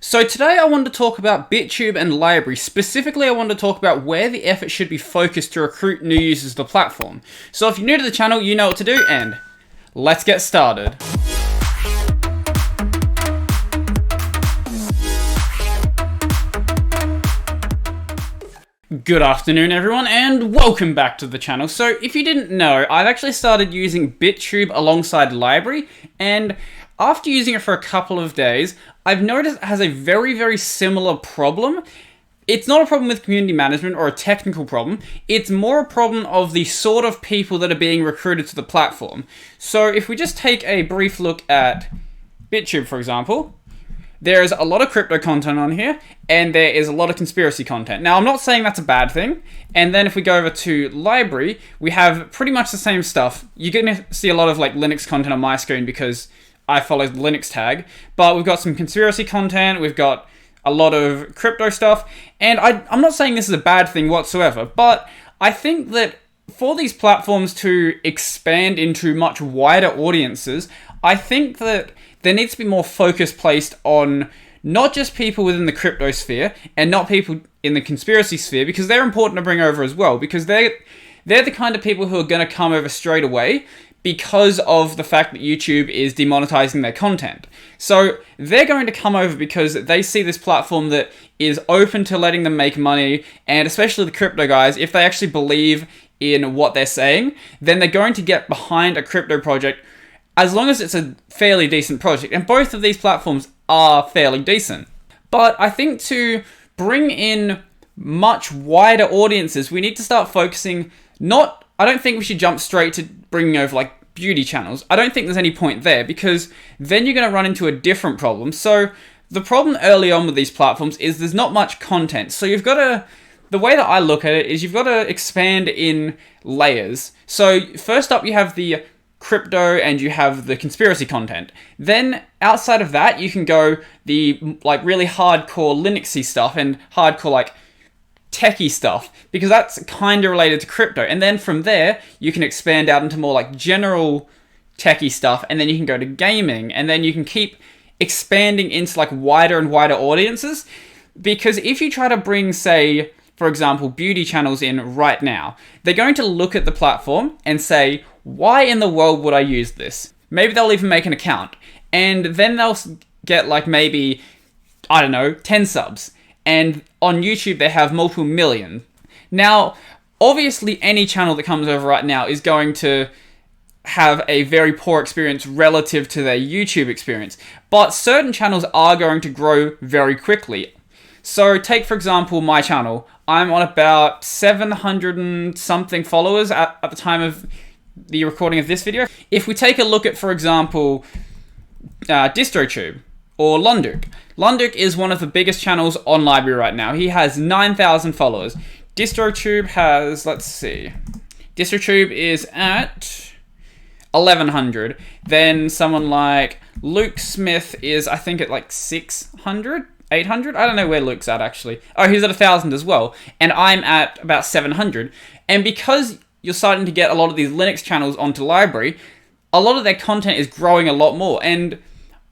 So today I wanted to talk about BitTube and LBRY. Specifically, I wanted to talk about where the effort should be focused to recruit new users to the platform. So if you're new to the channel, you know what to do, and let's get started. Good afternoon everyone, and welcome back to the channel. So if you didn't know, I've actually started using BitTube alongside LBRY, and after using it for a couple of days, I've noticed it has a very similar problem. It's not a problem with community management or a technical problem, it's more a problem of the sort of people that are being recruited to the platform. So if we just take a brief look at BitTube, for example, there's a lot of crypto content on here, and there is a lot of conspiracy content. Now, I'm not saying that's a bad thing. And then if we go over to LBRY, we have pretty much the same stuff. You're going to see a lot of like Linux content on my screen because I follow the Linux tag. But we've got some conspiracy content, we've got a lot of crypto stuff. And I'm not saying this is a bad thing whatsoever, but I think that for these platforms to expand into much wider audiences, I think that there needs to be more focus placed on not just people within the crypto sphere and not people in the conspiracy sphere, because they're important to bring over as well, because they're the kind of people who are going to come over straight away because of the fact that YouTube is demonetizing their content. So they're going to come over because they see this platform that is open to letting them make money, and especially the crypto guys, if they actually believe in what they're saying, then they're going to get behind a crypto project as long as it's a fairly decent project. And both of these platforms are fairly decent. But I think to bring in much wider audiences, we need to start focusing I don't think we should jump straight to bringing over like beauty channels. I don't think there's any point there, because then you're going to run into a different problem. So the problem early on with these platforms is there's not much content. So you've got to, the way that I look at it is you've got to expand in layers. So first up you have the crypto and you have the conspiracy content. Then outside of that, you can go the like really hardcore Linuxy stuff and hardcore like techie stuff, because that's kind of related to crypto. And then from there, you can expand out into more like general techie stuff, and then you can go to gaming, and then you can keep expanding into like wider and wider audiences. Because if you try to bring, say, for example, beauty channels in right now, they're going to look at the platform and say, why in the world would I use this? Maybe they'll even make an account, and then they'll get like maybe, I don't know, 10 subs. And on YouTube, they have multiple million. Now, obviously, any channel that comes over right now is going to have a very poor experience relative to their YouTube experience. But certain channels are going to grow very quickly. So take, for example, my channel. I'm on about 700 and something followers at the time of the recording of this video. If we take a look at, for example, DistroTube or Lunduk. Lunduk is one of the biggest channels on LBRY right now. He has 9,000 followers. DistroTube has, let's see, DistroTube is at 1,100. Then someone like Luke Smith is, I think, at like 600, 800. I don't know where Luke's at actually. Oh, he's at 1,000 as well. And I'm at about 700. And because you're starting to get a lot of these Linux channels onto LBRY, a lot of their content is growing a lot more. And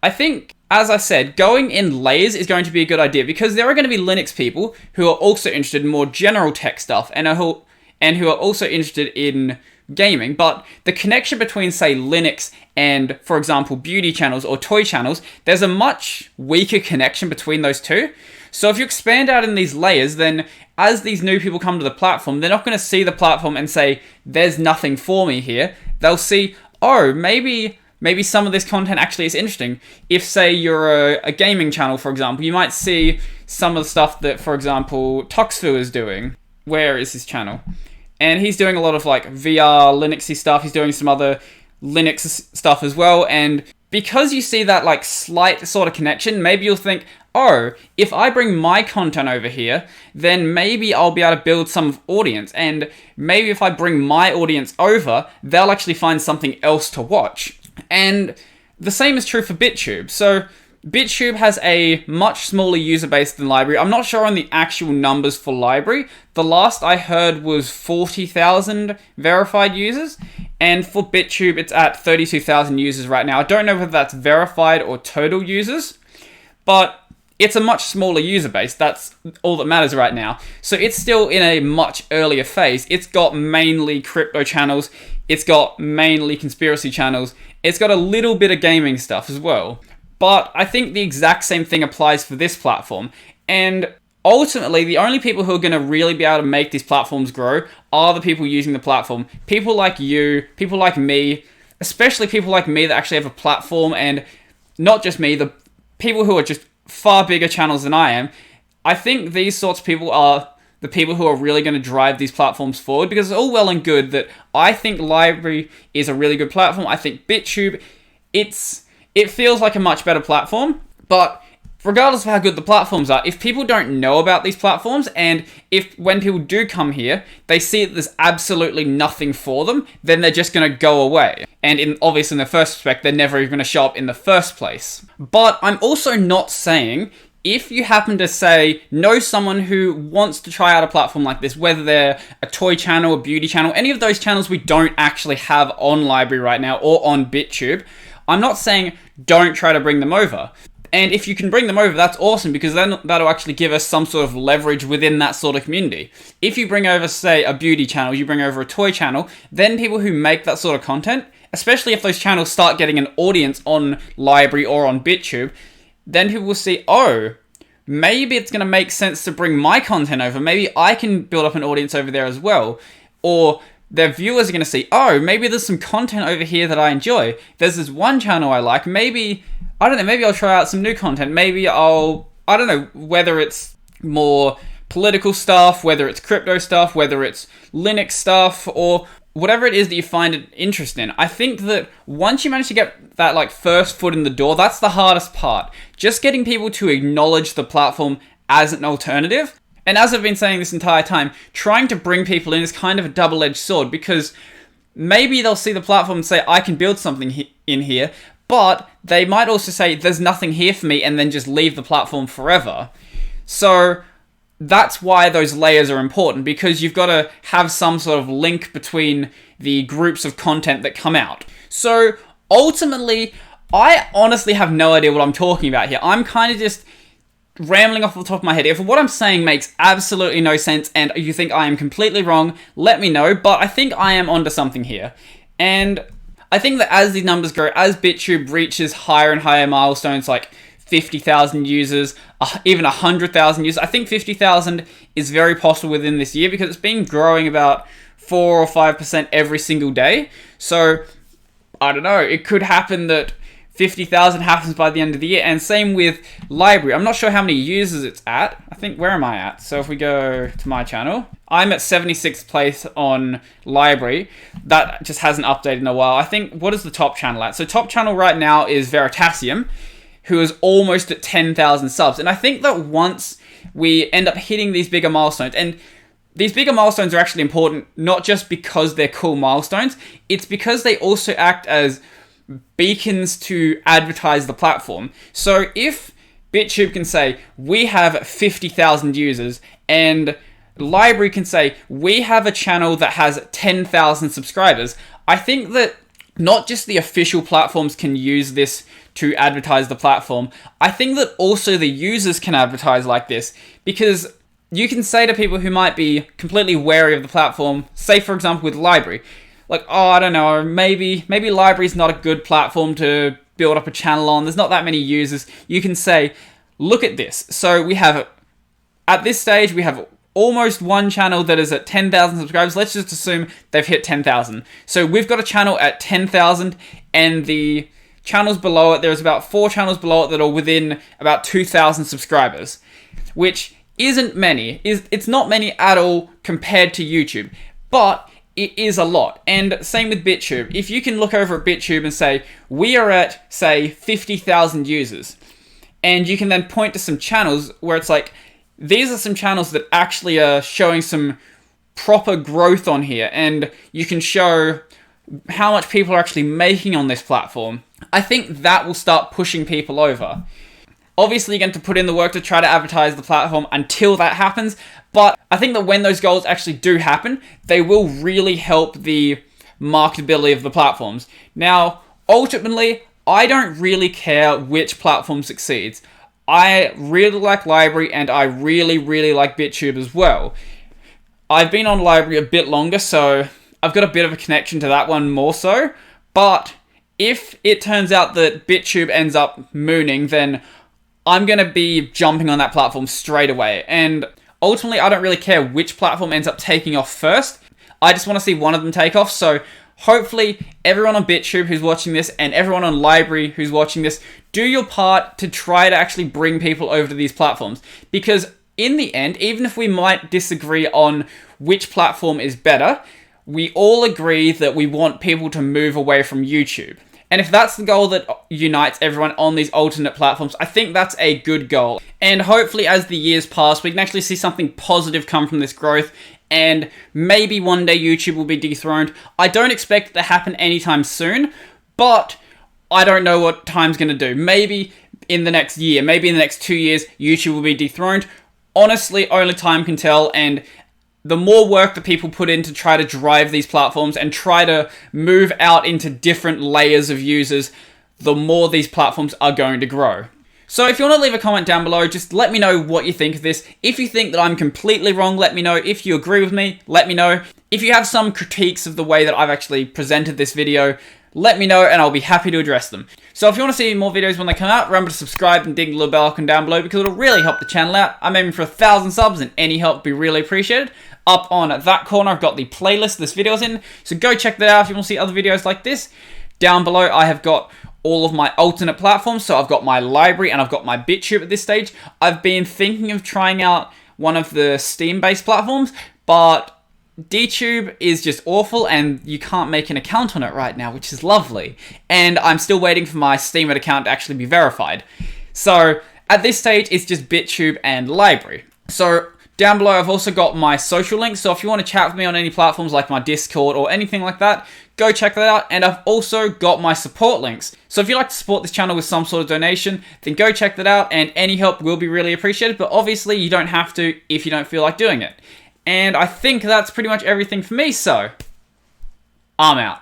I think, as I said, going in layers is going to be a good idea, because there are going to be Linux people who are also interested in more general tech stuff and who are also interested in gaming. But the connection between, say, Linux and, for example, beauty channels or toy channels, there's a much weaker connection between those two. So if you expand out in these layers, then as these new people come to the platform, they're not going to see the platform and say, there's nothing for me here. They'll see, oh, maybe some of this content actually is interesting. If, say, you're a gaming channel, for example, you might see some of the stuff that, for example, Toxfu is doing. Where is his channel? And he's doing a lot of, like, VR, Linuxy stuff. He's doing some other Linux stuff as well. And because you see that, like, slight sort of connection, maybe you'll think, oh, if I bring my content over here, then maybe I'll be able to build some audience. And maybe if I bring my audience over, they'll actually find something else to watch. And the same is true for BitTube. So BitTube has a much smaller user base than LBRY. I'm not sure on the actual numbers for LBRY. The last I heard was 40,000 verified users. And for BitTube, it's at 32,000 users right now. I don't know whether that's verified or total users. But it's a much smaller user base. That's all that matters right now. So it's still in a much earlier phase. It's got mainly crypto channels. It's got mainly conspiracy channels. It's got a little bit of gaming stuff as well. But I think the exact same thing applies for this platform. And ultimately, the only people who are going to really be able to make these platforms grow are the people using the platform. People like you, people like me, especially people like me that actually have a platform, and not just me, the people who are just far bigger channels than I am. I think these sorts of people are the people who are really going to drive these platforms forward, because it's all well and good that I think LBRY is a really good platform. I think BitTube, it feels like a much better platform, but regardless of how good the platforms are, if people don't know about these platforms, and if when people do come here, they see that there's absolutely nothing for them, then they're just going to go away. And obviously in the first respect, they're never even going to show up in the first place. But I'm also not saying, if you happen to know someone who wants to try out a platform like this, whether they're a toy channel, a beauty channel, any of those channels we don't actually have on LBRY right now or on BitTube, I'm not saying don't try to bring them over. And if you can bring them over, that's awesome, because then that'll actually give us some sort of leverage within that sort of community. If you bring over, say, a beauty channel, you bring over a toy channel, then people who make that sort of content, especially if those channels start getting an audience on LBRY or on BitTube, then people will see, oh, maybe it's going to make sense to bring my content over. Maybe I can build up an audience over there as well. Or their viewers are going to see, oh, maybe there's some content over here that I enjoy. There's this one channel I like. Maybe I'll try out some new content. Maybe I don't know, whether it's more political stuff, whether it's crypto stuff, whether it's Linux stuff, or whatever it is that you find an interest in. I think that once you manage to get that first foot in the door, that's the hardest part. Just getting people to acknowledge the platform as an alternative. And as I've been saying this entire time, trying to bring people in is kind of a double-edged sword, because maybe they'll see the platform and say, I can build something in here, but they might also say, there's nothing here for me, and then just leave the platform forever. So that's why those layers are important, because you've got to have some sort of link between the groups of content that come out. So ultimately, I honestly have no idea what I'm talking about here. I'm kind of just rambling off the top of my head. If what I'm saying makes absolutely no sense and you think I am completely wrong, let me know, but I think I am onto something here. And I think that as these numbers grow, as BitTube reaches higher and higher milestones like 50,000 users, even 100,000 users, I think 50,000 is very possible within this year, because it's been growing about 4 or 5% every single day. So I don't know, it could happen that 50,000 happens by the end of the year, and same with LBRY. I'm not sure how many users it's at. I think, where am I at? So if we go to my channel, I'm at 76th place on LBRY. That just hasn't updated in a while. I think, what is the top channel at? So top channel right now is Veritasium, who is almost at 10,000 subs. And I think that once we end up hitting these bigger milestones, and these bigger milestones are actually important, not just because they're cool milestones, it's because they also act as beacons to advertise the platform. So if BitTube can say, we have 50,000 users, and LBRY can say, we have a channel that has 10,000 subscribers, I think that not just the official platforms can use this to advertise the platform, I think that also the users can advertise like this, because you can say to people who might be completely wary of the platform, say for example with LBRY, like, oh, I don't know, maybe LBRY's not a good platform to build up a channel on, there's not that many users. You can say, look at this. So we have, at this stage, we have almost one channel that is at 10,000 subscribers. Let's just assume they've hit 10,000. So we've got a channel at 10,000, and the channels below it, there's about 4 channels below it that are within about 2,000 subscribers, which isn't many. It's not many at all compared to YouTube, but it is a lot. And same with BitTube. If you can look over at BitTube and say, we are at, say, 50,000 users, and you can then point to some channels where it's like, these are some channels that actually are showing some proper growth on here, and you can show how much people are actually making on this platform, I think that will start pushing people over. Obviously, you're going to put in the work to try to advertise the platform until that happens, but I think that when those goals actually do happen, they will really help the marketability of the platforms. Now, ultimately, I don't really care which platform succeeds. I really like LBRY, and I really, really like BitTube as well. I've been on LBRY a bit longer, so I've got a bit of a connection to that one more so. But if it turns out that BitTube ends up mooning, then I'm going to be jumping on that platform straight away. And ultimately, I don't really care which platform ends up taking off first. I just want to see one of them take off. So hopefully, everyone on BitTube who's watching this and everyone on LBRY who's watching this, do your part to try to actually bring people over to these platforms. Because in the end, even if we might disagree on which platform is better, we all agree that we want people to move away from YouTube. And if that's the goal that unites everyone on these alternate platforms, I think that's a good goal. And hopefully as the years pass, we can actually see something positive come from this growth, and maybe one day YouTube will be dethroned. I don't expect it to happen anytime soon, but I don't know what time's going to do. Maybe in the next year, maybe in the next 2 years, YouTube will be dethroned. Honestly, only time can tell, and the more work that people put in to try to drive these platforms and try to move out into different layers of users, the more these platforms are going to grow. So if you want to leave a comment down below, just let me know what you think of this. If you think that I'm completely wrong, let me know. If you agree with me, let me know. If you have some critiques of the way that I've actually presented this video, let me know and I'll be happy to address them. So if you want to see more videos when they come out, remember to subscribe and ding the little bell icon down below because it'll really help the channel out. I'm aiming for 1,000 subs and any help would be really appreciated. Up on that corner, I've got the playlist this video's in, so go check that out if you want to see other videos like this. Down below, I have got all of my alternate platforms, so I've got my LBRY and I've got my BitTube at this stage. I've been thinking of trying out one of the Steam-based platforms, but DTube is just awful and you can't make an account on it right now, which is lovely. And I'm still waiting for my Steemit account to actually be verified. So at this stage, it's just BitTube and LBRY. So down below, I've also got my social links, so if you want to chat with me on any platforms like my Discord or anything like that, go check that out. And I've also got my support links. So if you'd like to support this channel with some sort of donation, then go check that out, and any help will be really appreciated, but obviously you don't have to if you don't feel like doing it. And I think that's pretty much everything for me, so I'm out.